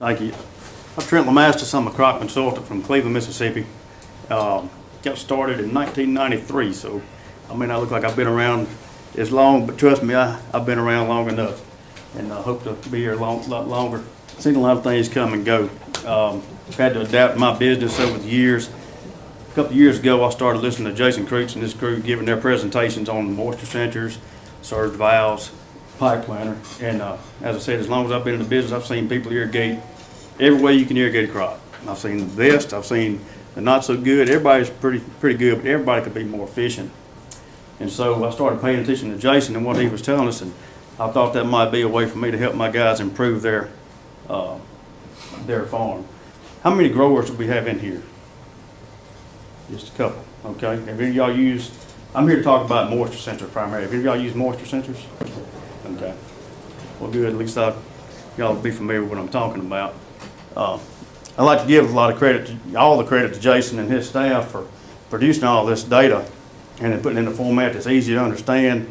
Thank you. I'm Trent LaMastus. I'm a crop consultant from Cleveland, Mississippi. Got started in 1993, so I may not look like I've been around as long, but trust me, I've been around long enough, and I hope to be here a lot longer. Seen a lot of things come and go. Had to adapt my business over the years. A couple of years ago, I started listening to Jason Creech and his crew giving their presentations on moisture sensors, surge valves, pipe planter, and as I said, as long as I've been in the business, I've seen people irrigate every way you can irrigate a crop. I've seen the best, I've seen the not so good. Everybody's pretty good, but everybody could be more efficient. And so I started paying attention to Jason and what he was telling us, and I thought that might be a way for me to help my guys improve their farm. How many growers do we have in here? Just a couple, okay? Have any of y'all used, I'm here to talk about moisture sensors primarily. Have any of y'all used moisture sensors? Okay. Well, good, at least y'all will be familiar with what I'm talking about. I'd like to give a lot of credit, all the credit to Jason and his staff for producing all this data and then putting it in a format that's easy to understand,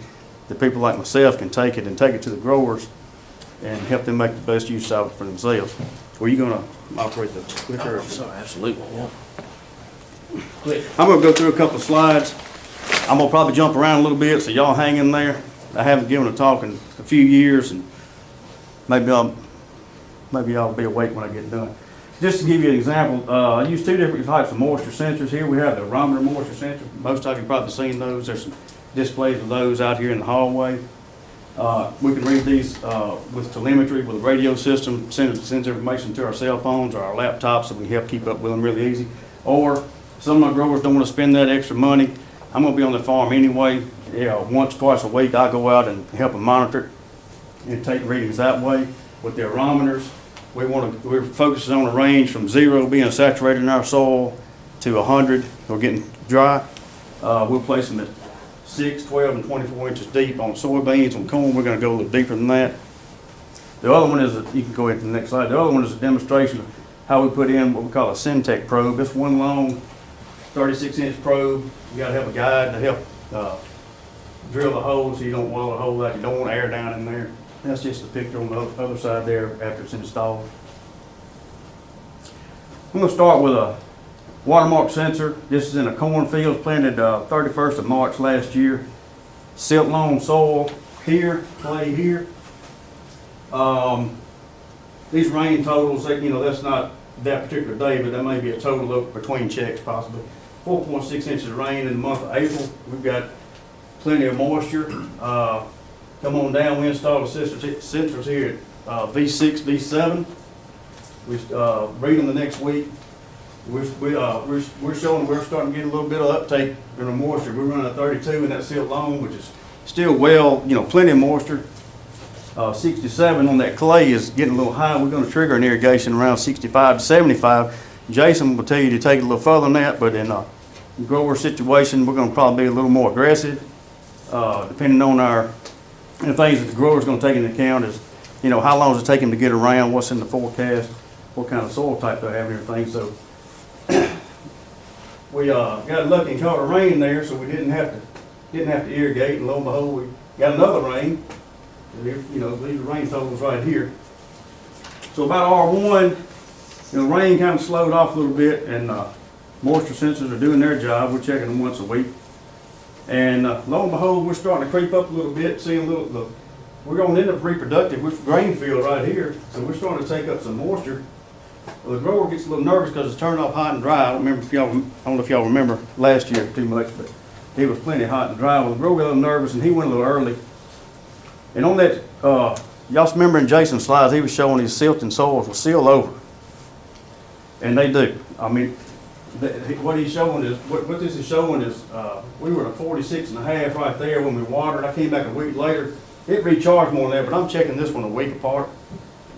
that people like myself can take it and take it to the growers and help them make the best use of it for themselves. Were you going to operate the clicker? Oh, sorry, absolutely. Yeah. I'm going to go through a couple of slides. I'm going to probably jump around a little bit, so y'all hang in there. I haven't given a talk in a few years, and maybe y'all will be awake when I get done. Just to give you an example, I use two different types of moisture sensors here. We have the barometer moisture sensor. Most of you probably seen those. There's some displays of those out here in the hallway. We can read these with telemetry, with a radio system, sends information to our cell phones or our laptops, so we can help keep up with them really easy. Or some of my growers don't want to spend that extra money. I'm going to be on the farm anyway. Once, twice a week, I go out and help them monitor and take readings that way. With the aerometers, we're focusing on a range from 0 being saturated in our soil to 100 or getting dry. We'll place them at 6, 12, and 24 inches deep. On soybeans, on corn, we're going to go a little deeper than that. The other one is, you can go into the next slide. The other one is a demonstration of how we put in what we call a Syntec probe. It's one long 36-inch probe. You got to have a guide to help drill the hole so you don't wallow the hole out. You don't want air down in there. That's just a picture on the other side there after it's installed. I'm going to start with a watermark sensor. This is in a cornfield planted 31st of March last year. Silt loam soil here, clay here. These rain totals, that's not that particular day, but that may be a total of between checks possibly. 4.6 inches of rain in the month of April. We've got plenty of moisture. Come on down, we installed the sensors here at V6, V7. We read them the next week. We're showing we're starting to get a little bit of uptake in the moisture. We're running a 32 in that silt loam, which is still plenty of moisture. 67 on that clay is getting a little high. We're going to trigger an irrigation around 65 to 75. Jason will tell you to take it a little further than that, but in a grower situation, we're going to probably be a little more aggressive, depending on the things that the grower is going to take into account is, how long does it take him to get around, what's in the forecast, what kind of soil type they have and everything. So we got lucky and caught a rain there, so we didn't have to irrigate, and lo and behold, we got another rain. These are rain totals right here. So about R1, rain kind of slowed off a little bit, and moisture sensors are doing their job. We're checking them once a week. And lo and behold, we're starting to creep up a little bit, seeing we're going into reproductive with grain field right here, so we're starting to take up some moisture. Well, the grower gets a little nervous because it's turned off hot and dry. I don't know if y'all remember last year too much, but it was plenty hot and dry. Well, the grower got a little nervous and he went a little early. And on that, y'all remember in Jason's slides, he was showing his silting soils will seal over, and they do. I mean, what he's showing is, what this is showing is, we were at a 46.5 right there when we watered. I came back a week later. It recharged more than that, but I'm checking this one a week apart.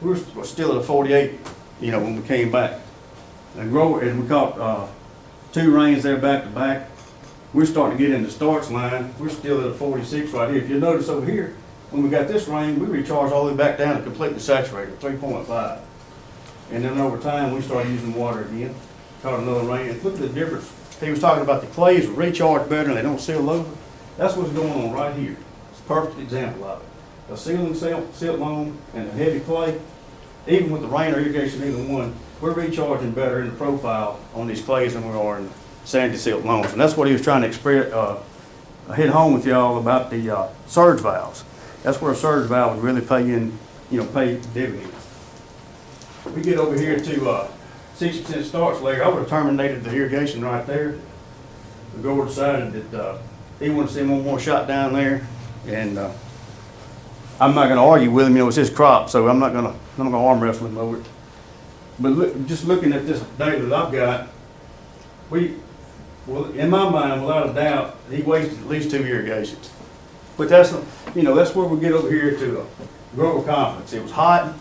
We're still at a 48, when we came back. And we caught 2 rains there back to back. We're starting to get in the starts line. We're still at a 46 right here. If you notice over here, when we got this rain, we recharged all the way back down to completely saturated, 3.5. And then over time, we started using water again. Caught another rain. And look at the difference. He was talking about the clays recharge better and they don't seal over. That's what's going on right here. It's a perfect example of it. A sealing silt loam and a heavy clay, even with the rain or irrigation, either one, we're recharging better in the profile on these clays than we are in sandy silt loams. And that's what he was trying to hit home with y'all about the surge valves. That's where a surge valve would really pay dividends. We get over here to 60% starch layer. I would have terminated the irrigation right there. The grower decided that he wanted to see one more shot down there, and I'm not going to argue with him. It's his crop, so I'm not going to arm wrestle him over it. But just looking at this data that I've got, in my mind, without a doubt, he wasted at least 2 irrigations. But that's where we get over here to grower confidence. It was hot.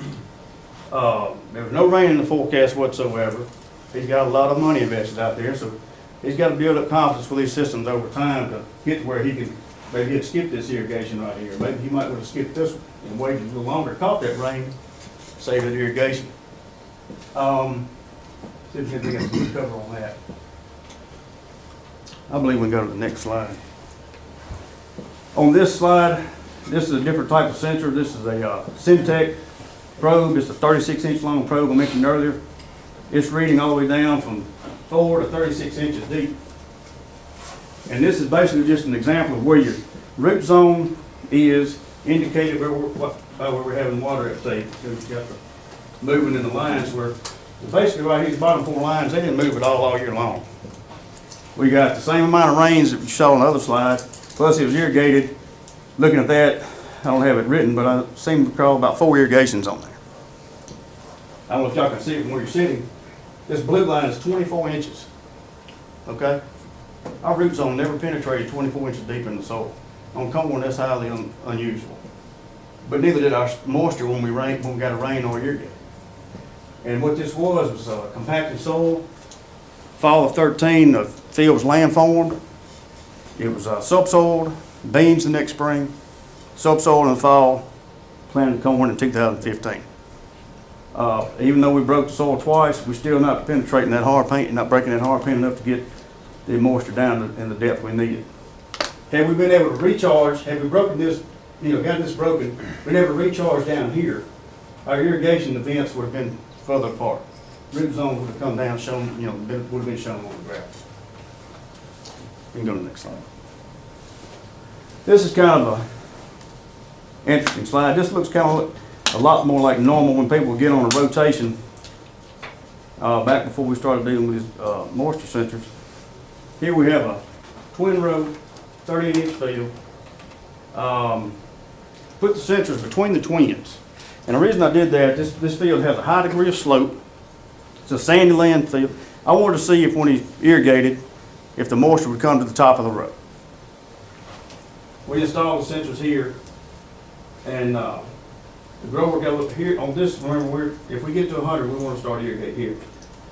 There was no rain in the forecast whatsoever. He's got a lot of money invested out there, so he's got to build up confidence with these systems over time to get to where he can maybe skip this irrigation right here. Maybe he might would have skipped this one and waited a little longer, caught that rain, saved that irrigation. See if there's anything else we can cover on that. I believe we can go to the next slide. On this slide, this is a different type of sensor. This is a Syntec probe. It's a 36-inch long probe I mentioned earlier. It's reading all the way down from 4 to 36 inches deep. And this is basically just an example of where your root zone is indicated by where we're having water uptake. So you've got the moving in the lines where basically right here, the bottom 4 lines, they didn't move at all year long. We got the same amount of rains that we saw on the other slide, plus it was irrigated. Looking at that, I don't have it written, but I seem to recall about 4 irrigations on there. I don't know if y'all can see it from where you're sitting. This blue line is 24 inches, okay? Our root zone never penetrated 24 inches deep in the soil. On corn, that's highly unusual. But neither did our moisture when we got a rain or irrigate. And what this was compacted soil. Fall of 13, the field was landformed. It was subsoiled, beans the next spring, subsoiled in the fall, planted corn in 2015. Even though we broke the soil twice, we're still not penetrating that hard paint, not breaking that hard paint enough to get the moisture down in the depth we needed. Had we been able to recharge, had we broken this, got this broken, been able to recharge down here, our irrigation events would have been further apart. Root zone would have come down, shown, would have been shown on the graph. You can go to the next slide. This is kind of an interesting slide. This looks kind of a lot more like normal when people get on a rotation back before we started dealing with these moisture sensors. Here we have a twin row, 38-inch field. Put the sensors between the twins. And the reason I did that, this field has a high degree of slope. It's a sandy land field. I wanted to see if when he irrigated, if the moisture would come to the top of the row. We installed the sensors here, and the grower got up here on this. Remember, if we get to 100, we want to start irrigating here.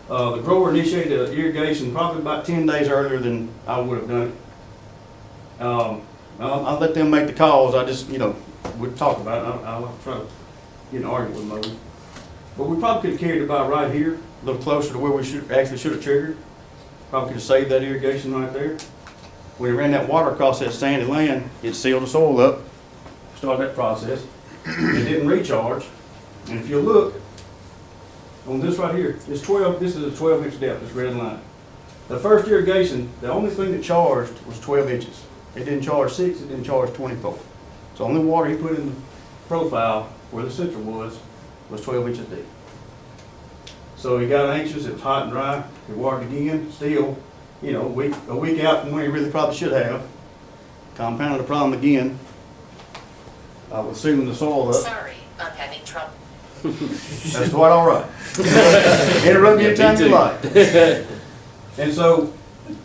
The grower initiated the irrigation probably about 10 days earlier than I would have done it. I'll let them make the calls. I just, we'll talk about it. I'll try to get an argument with them. But we probably could have carried it about right here, a little closer to where we should have triggered. Probably could have saved that irrigation right there. When we ran that water across that sandy land, it sealed the soil up, started that process. It didn't recharge. And if you look on this right here, this is a 12-inch depth, this red line. The first irrigation, the only thing that charged was 12 inches. It didn't charge 6, it didn't charge 24. So the only water he put in the profile where the sensor was 12 inches deep. So he got anxious, it was hot and dry, he watered again, still, a week out from when he really probably should have. Compounded the problem again. With sealing the soil up. Sorry, I'm having trouble. That's quite all right. Interrupt me anytime you like. And so,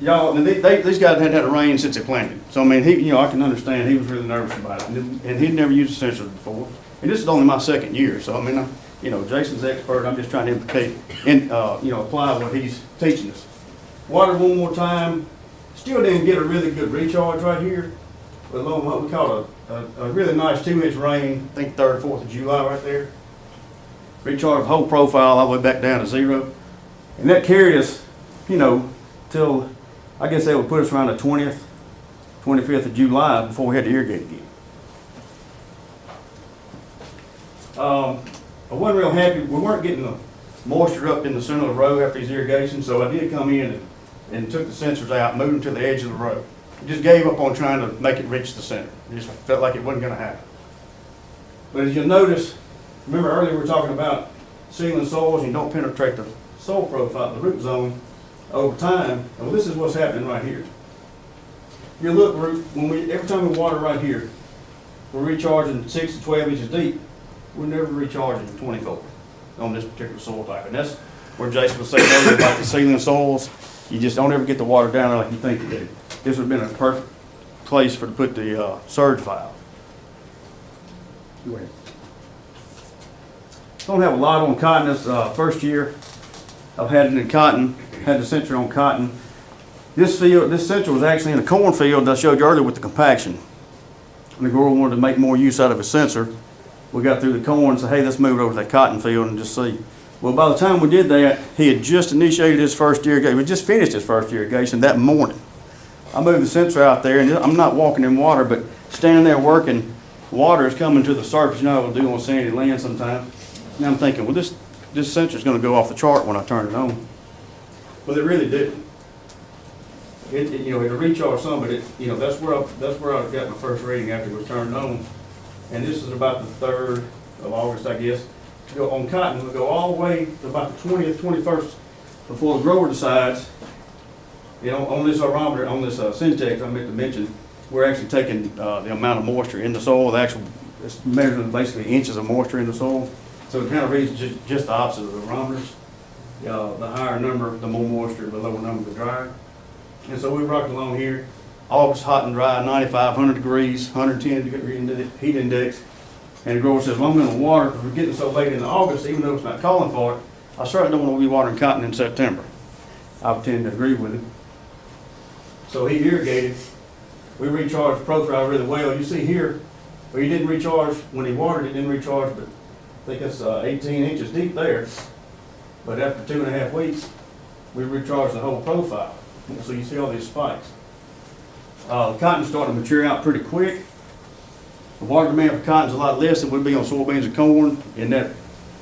y'all, these guys hadn't had a rain since they planted. So, I mean, I can understand he was really nervous about it. And he'd never used a sensor before. And this is only my 2nd year. So, I mean, Jason's expert. I'm just trying to implicate and, apply what he's teaching us. Watered one more time. Still didn't get a really good recharge right here. But along what we call a really nice 2-inch rain, I think 3rd, 4th of July right there. Recharged the whole profile all the way back down to 0. And that carried us, till, I guess they would put us around the 20th, 25th of July before we had to irrigate again. A wasn't real happy. We weren't getting the moisture up in the center of the row after these irrigations, so I did come in and took the sensors out, moved them to the edge of the row. I just gave up on trying to make it reach the center. It just felt like it wasn't going to happen. But as you'll notice, remember earlier we were talking about sealing soils and you don't penetrate the soil profile, the root zone, over time. Well, this is what's happening right here. You look, every time we water right here, we're recharging 6 to 12 inches deep. We're never recharging 24 on this particular soil type. And that's where Jason was saying earlier about the sealing soils. You just don't ever get the water down there like you think you do. This would have been a perfect place to put the surge valve. Go ahead. Don't have a lot on cotton this first year. I've had it in cotton, had the sensor on cotton. This sensor was actually in a cornfield that I showed you earlier with the compaction. And the grower wanted to make more use out of his sensor. We got through the corn and said, hey, let's move it over to that cotton field and just see. Well, by the time we did that, he had just initiated his first irrigation. We just finished his first irrigation that morning. I moved the sensor out there, and I'm not walking in water, but standing there working, water is coming to the surface. You know how we'll do on sandy land sometimes. And I'm thinking, well, this sensor is going to go off the chart when I turn it on. Well, it really didn't. It'll recharge some, but that's where I got my first reading after it was turned on. And this is about the 3rd of August, I guess. On cotton, we'll go all the way to about the 20th, 21st before the grower decides. On this aerometer, on this Syntex, I meant to mention, we're actually taking the amount of moisture in the soil. It's measuring basically inches of moisture in the soil. So it kind of reads just the opposite of the aerometers. The higher number, the more moisture, the lower number, the drier. And so we rocked along here. August, hot and dry, 95, 100 degrees, 110 degree heat index. And the grower says, well, I'm going to water because we're getting so late in August, even though it's not calling for it. I certainly don't want to be watering cotton in September. I would tend to agree with him. So he irrigated. We recharged the profile really well. You see here, where he didn't recharge, when he watered, it didn't recharge, but I think it's 18 inches deep there. But after 2.5 weeks, we recharged the whole profile. So you see all these spikes. The cotton's starting to mature out pretty quick. The water demand for cotton is a lot less than would be on soybeans and corn. In that,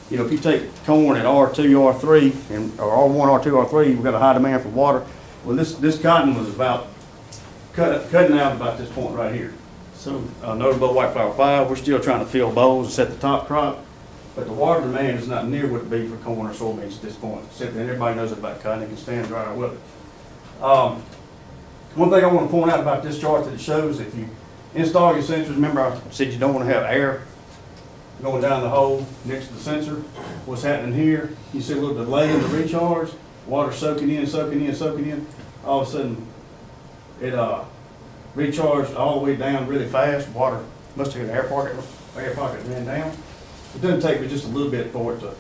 if you take corn at R2, R3, or R1, R2, R3, we've got a high demand for water. Well, this cotton was about cutting out about this point right here. So notable white flower 5, we're still trying to fill bowls and set the top crop, but the water demand is not near what it would be for corn or soybeans at this point. And everybody knows about cotton; it can stand drier weather. One thing I want to point out about this chart that it shows, if you install your sensors, remember I said you don't want to have air going down the hole next to the sensor. What's happening here, you see a little delay in the recharge, water soaking in, soaking in, soaking in. All of a sudden, it recharged all the way down really fast. Water must have hit an air pocket and ran down. It doesn't take me just a little bit for it to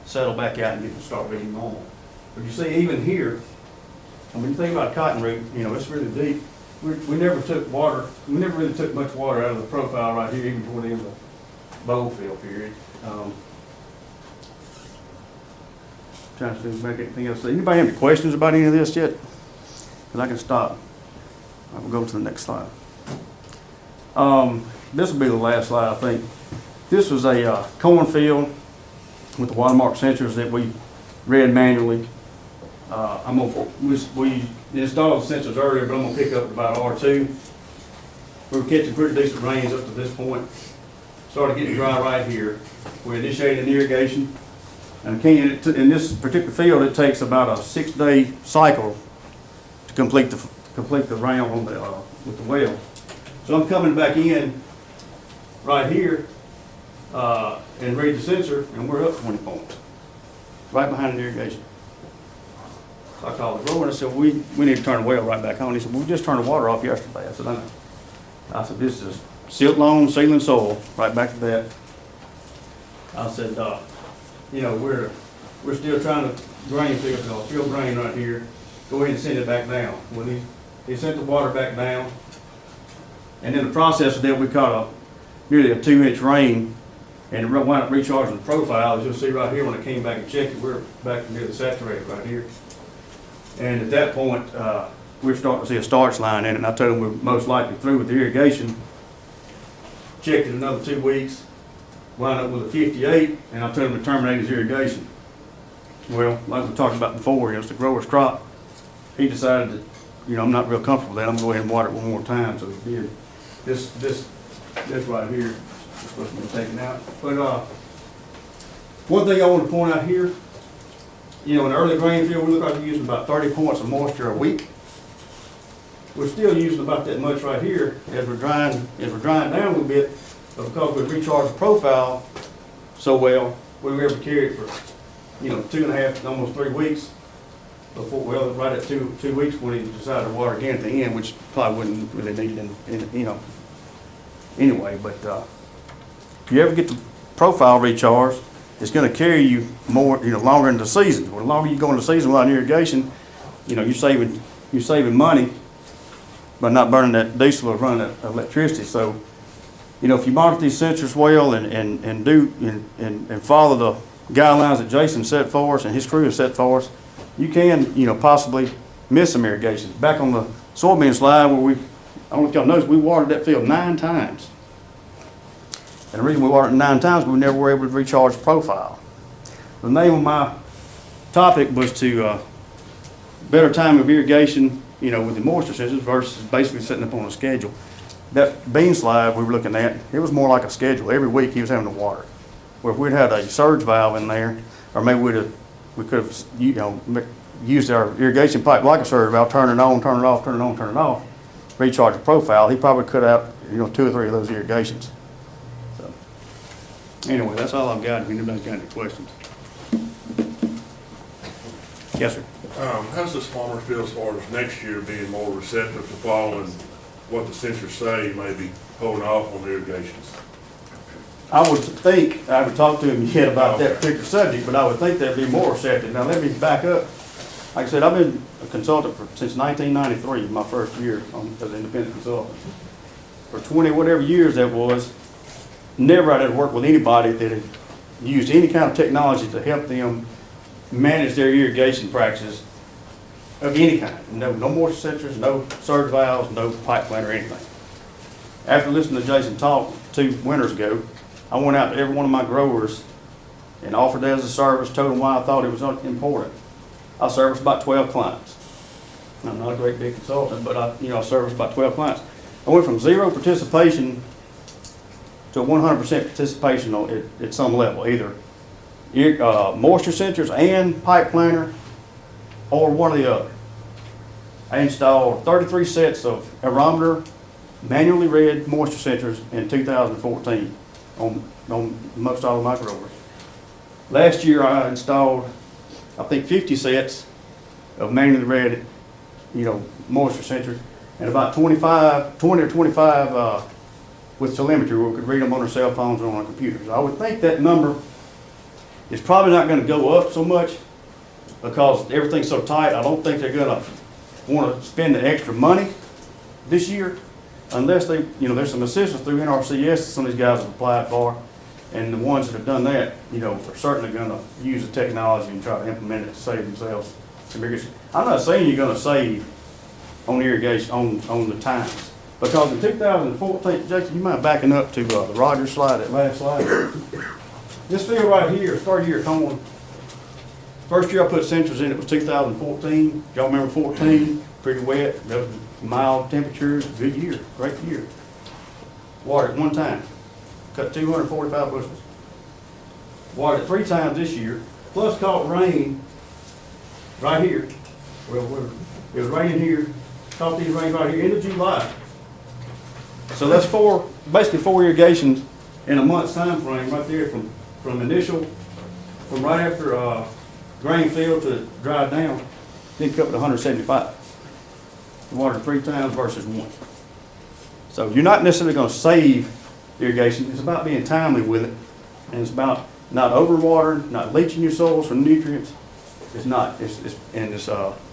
settle back out and get to start reading normal. But you see, even here, when you think about cotton root, it's really deep. We never took water. We never really took much water out of the profile right here, even toward the end of the bowl fill period. Trying to think back anything else. Anybody have any questions about any of this yet? Because I can stop. I will go to the next slide. This will be the last slide, I think. This was a cornfield with the watermark sensors that we read manually. We installed the sensors earlier, but I'm going to pick up about R2. We were catching pretty decent rains up to this point. Started getting dry right here. We initiated an irrigation. And in this particular field, it takes about a 6-day cycle to complete the round on with the well. So I'm coming back in right here and read the sensor, and we're up 20 points, right behind the irrigation. So I called the grower and I said, we need to turn the well right back on. He said, well, we just turned the water off yesterday. I said, I know. I said, this is silt loam, sealing soil, right back to that. I said, we're still trying to drain fill drain right here. Go ahead and send it back down. Well, he sent the water back down. And then the process of that, we caught nearly a 2-inch rain, and it wound up recharging the profile. As you'll see right here, when I came back and checked it, we're back nearly saturated right here. And at that point, we're starting to see a starch line in it, and I told him we're most likely through with the irrigation. Checked it another 2 weeks. wound up with a 58, and I told him to terminate his irrigation. Well, like we talked about before, it's the grower's crop. He decided that, I'm not real comfortable with that. I'm gonna go ahead and water it one more time, so he did. This right here is supposed to be taken out. But one thing I want to point out here, in the early grain field, we look like we're using about 30 points of moisture a week. We're still using about that much right here as we're drying down a little bit, but because we recharged the profile so well, we were able to carry it for 2.5, almost 3 weeks before, well, right at two weeks when he decided to water again at the end, which probably wouldn't really need it anyway. But if you ever get the profile recharged, it's going to carry you more, longer into the season. Well, the longer you go into the season without irrigation, you're saving money by not burning that diesel or running that electricity. So, if you monitor these sensors well and follow the guidelines that Jason set for us and his crew has set for us, you can, possibly miss some irrigation. Back on the soybean slide where I don't know if y'all noticed, we watered that field 9 times. And the reason we watered it 9 times, we never were able to recharge the profile. The name of my topic was to better time of irrigation, with the moisture sensors versus basically setting up on a schedule. That bean slide we were looking at, it was more like a schedule. Every week he was having to water. Where if we'd had a surge valve in there, or maybe we could have used our irrigation pipe like a surge valve, turn it on, turn it off, turn it on, turn it off, recharge the profile, he probably cut out 2 or 3 of those irrigations. So anyway, that's all I've got. If anybody's got any questions. Yes, sir. How's this farmer feel as far as next year being more receptive to following what the sensors say, maybe holding off on irrigations? I would think, I haven't talked to him yet about that particular subject, but I would think they'd be more receptive. Now let me back up. Like I said, I've been a consultant since 1993, my first year as an independent consultant. For 20 whatever years that was, never I had worked with anybody that had used any kind of technology to help them manage their irrigation practices of any kind. No moisture sensors, no surge valves, no pipe plant or anything. After listening to Jason talk 2 winters ago, I went out to every one of my growers and offered that as a service, told them why I thought it was important. I serviced about 12 clients. I'm not a great big consultant, but I serviced about 12 clients. I went from 0 participation to 100% participation at some level, either moisture sensors and pipe planter, or one or the other. I installed 33 sets of aerometer, manually read moisture sensors in 2014 on most all of my growers. Last year I installed, I think, 50 sets of manually read, moisture sensors, and about 20 or 25 with telemetry where we could read them on our cell phones or on our computers. I would think that number is probably not going to go up so much because everything's so tight. I don't think they're going to want to spend the extra money this year unless they, there's some assistance through NRCS that some of these guys have applied for, and the ones that have done that, are certainly going to use the technology and try to implement it to save themselves some irrigation. I'm not saying you're going to save on irrigation on the times, because in 2014, Jason, you mind backing up to the Rogers slide, that last slide? This field right here is 30-year corn. First year I put sensors in, it was 2014. Y'all remember 14? Pretty wet, that was mild temperatures, good year, great year. Watered it 1 time, cut 245 bushels. Watered it 3 times this year, plus caught rain right here. Well, it was raining here, caught these rains right here into July. So that's basically 4 irrigations in a month's time frame right there from right after grain field to dried down, then cut to 175. Watered 3 times versus 1. So you're not necessarily going to save irrigation. It's about being timely with it, and it's about not overwatering, not leaching your soils for nutrients. It's not. It's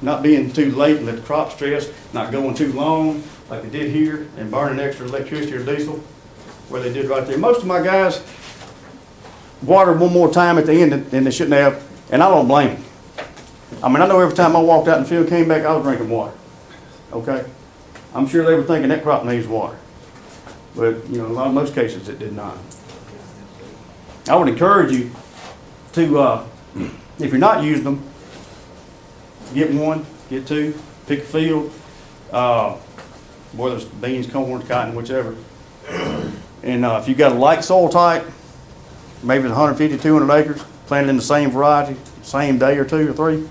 not being too late and let the crop stress, not going too long like they did here and burning extra electricity or diesel, where they did right there. Most of my guys watered 1 more time at the end than they shouldn't have, and I don't blame them. I mean, I know every time I walked out in the field, came back, I was drinking water. Okay? I'm sure they were thinking that crop needs water. But, in most cases, it did not. I would encourage you to, if you're not using them, get one, get two, pick a field, whether it's beans, corn, cotton, whichever. And if you've got a light soil type, maybe it's 150, 200 acres, planted in the same variety, same day or 2 or 3,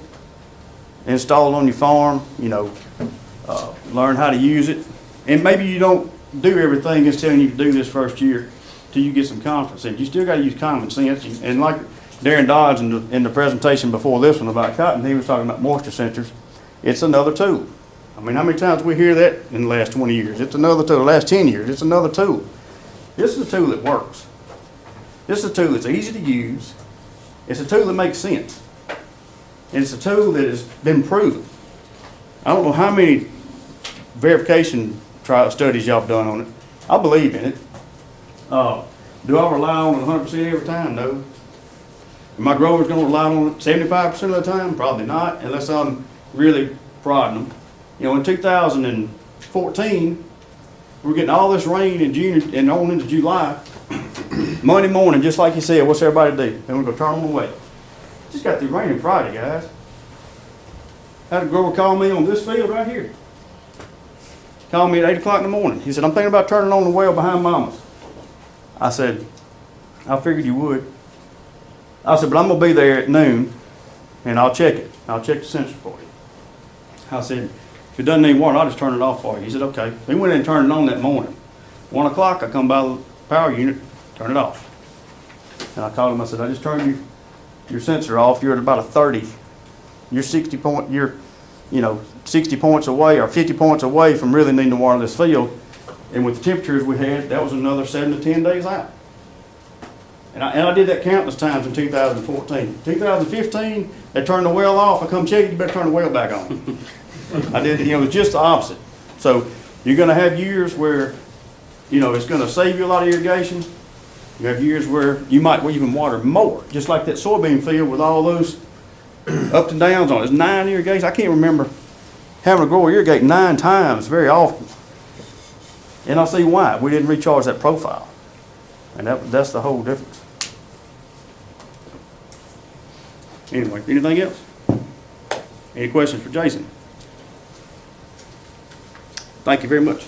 install it on your farm, you know, learn how to use it. And maybe you don't do everything it's telling you to do this first year till you get some confidence in it. You still got to use common sense. And like Darren Dodds in the presentation before this one about cotton, he was talking about moisture sensors. It's another tool. I mean, how many times we hear that in the last 20 years? It's another tool. The last 10 years, it's another tool. This is a tool that works. This is a tool that's easy to use. It's a tool that makes sense. And it's a tool that has been proven. I don't know how many verification trial studies y'all have done on it. I believe in it. Do I rely on it 100% every time? No. Am my growers going to rely on it 75% of the time? Probably not, unless I'm really prodding them. You know, in 2014, we're getting all this rain in June and on into July. Monday morning, just like you said, what's everybody do? Then we're going to turn them away. Just got through raining Friday, guys. Had a grower call me on this field right here. Called me at 8 o'clock in the morning. He said, I'm thinking about turning on the well behind Mama's. I said, I figured you would. I said, but I'm going to be there at noon, and I'll check it. I'll check the sensor for you. I said, if it doesn't need water, I'll just turn it off for you. He said, okay. We went in and turned it on that morning. 1 o'clock, I come by the power unit, turn it off. And I called him, I said, I just turned your sensor off. You're at about a 30. You're 60 points away or 50 points away from really needing to water this field. And with the temperatures we had, that was another 7 to 10 days out. And I did that countless times in 2014. 2015, they turned the well off. I come check it, you better turn the well back on. I did, it was just the opposite. So you're going to have years where, it's going to save you a lot of irrigation. You have years where you might even water more, just like that soybean field with all those ups and downs on it. It's 9 irrigations. I can't remember having a grower irrigate 9 times very often. And I'll see why. We didn't recharge that profile. And that's the whole difference. Anyway, anything else? Any questions for Jason? Thank you very much.